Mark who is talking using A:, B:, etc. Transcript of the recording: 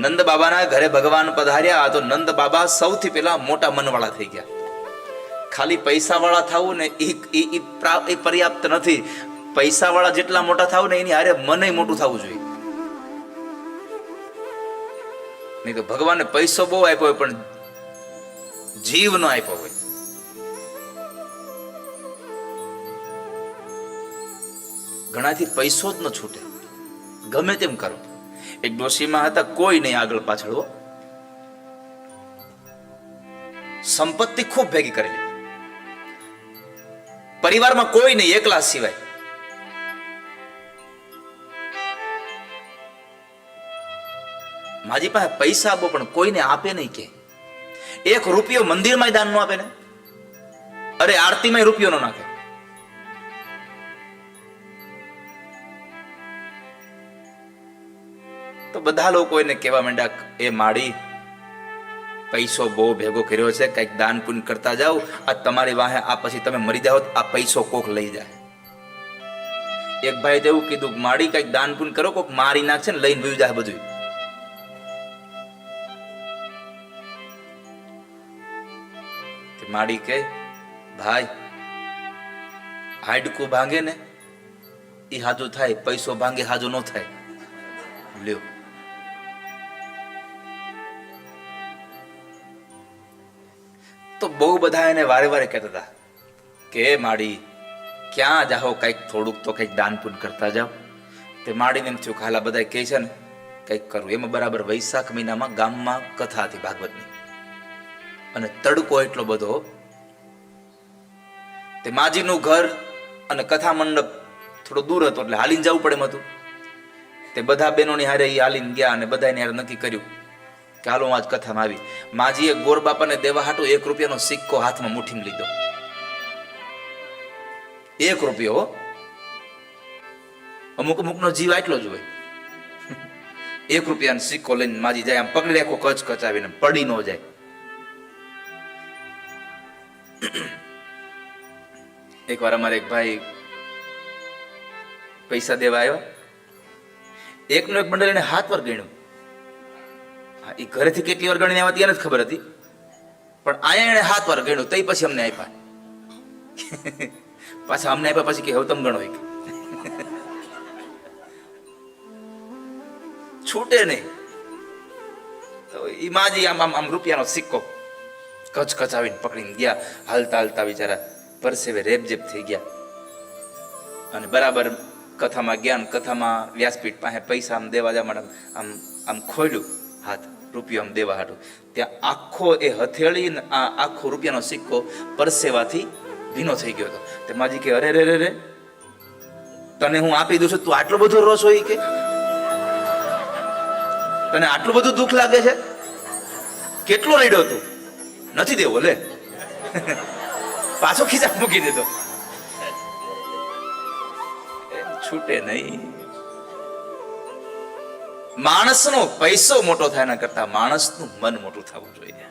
A: નંદ બાબાના ઘરે ભગવાન પધાર્યા તો નંદ બાબા સૌથી પહેલા મોટા મનવાળા થઈ ગયા. ખાલી પૈસા વાળા થવું ને એ પર્યાપ્ત નથી. પૈસા વાળા જેટલા મોટા થાવ ને એની હારે મનય મોટું થવું જોઈએ. નહીં તો ભગવાને પૈસો બહુ આપ્યો હોય પણ જીવ નો આપ્યો હોય. ઘણાથી પૈસો જ ન છૂટે, ગમે તેમ કરો. એક ડોશીમાં હતા, કોઈ નહીં આગળ પાછળ, સંપત્તિ ખૂબ ભેગી કરેલી, પરિવારમાં કોઈ નહીં, એકલા સિવાય. માજી પાસે પૈસા આપો પણ કોઈને આપે નહીં. કે એક રૂપિયો મંદિરમાં દાન નો આપે ને, અરે આરતીમાં રૂપિયો નો નાખે. તો બધા લોકો એને કહેવા માંડ્યા, એ માડી પૈસો બહુ ભેગો કર્યો છે, કઈક દાન પુણ્ય કરતા જાઓ. આ તમારી વાહે આ પછી તમે મરી જાઓ આ પૈસો કોક લઈ જાય. એક ભાઈ તો એવું કીધું, માડી કઈક દાન પુણ્ય કરો, કોક મારી નાખશે ને લઈને વયું જાય બધું. માડી કે ભાઈ હાડકું ભાંગે ને એ હાજુ થાય, પૈસો ભાંગે હાજુ ન થાય. લ્યો, તો બહુ બધા એને વારે વારે કહેતા હતા કે માડી ક્યાં જાઓ, કઈક થોડુંક તો કઈક દાન પુણ્ય કરતા જાઓ. તે માડીને એમ થયું કે હાલા બધા કહે છે ને કઈક કરવું. એમાં બરાબર વૈશાખ મહિનામાં ગામમાં કથા હતી ભાગવતની, અને તડકો એટલો બધો. તે માજીનું ઘર અને કથા મંડપ થોડો દૂર હતો એટલે હાલીને જવું પડે એમ હતું. તે બધા બહેનોની હારે હાલીને ગયા અને બધાને હારે નક્કી કર્યું કે હાલો હું આજ કથામાં આવી. માજીએ ગોર બાપાને દેવા હાટું 1 રૂપિયાનો સિક્કો હાથમાં મુઠ્ઠીમાં લીધો. 1 રૂપિયો. અમુક નો જીવ આટલો જ હોય. 1 રૂપિયાનો સિક્કો લઈને માજી જાય, આમ પકડી રાખો કચ કચાવીને, પડી ન જાય. એક વાર અમારે એક ભાઈ પૈસા દેવા આવ્યા, એકનો એક બંડલ એને 7 વાર ગણ્યું. એ ઘરેથી કેટલી વાર ગણીને આવ્યા એને જ ખબર હતી, પણ આયા એને 7 વાર ગણ્યું. તઈ પછી અમને આપ્યા. પાછા અમને આપ્યા પછી કે હવે તમે ગણો. છૂટે નહીં. તો ઈ માજી આમ આમ રૂપિયાનો સિક્કો કચ કચાવીને પકડીને ગયા. હાલતા હાલતા બિચારા પરસેવે રેબજેબ થઈ ગયા. અને બરાબર કથામાં ગયા ને કથામાં વ્યાસપીઠ પાસે પૈસા આમ દેવા જવા માટે આમ આમ ખોલ્યું હાથ, રૂપિયો આમ દેવા હાટું. ત્યાં આખો એ હથેળી ને આ આખો રૂપિયાનો સિક્કો પરસેવાથી ભીનો થઈ ગયો હતો. તે માજી કે અરે રે રે રે, તને હું આપી દઉં છું, તું આટલો બધો રોષ હોય કે તને આટલું બધું દુઃખ લાગે છે? કેટલો રેડ્યો તું? નથી દેવો, લે. પાછો ખીચા મૂકી દીધો. છૂટે નહીં. માણસનો પૈસો મોટો થાય એના કરતા માણસનું મન મોટું થવું જોઈએ.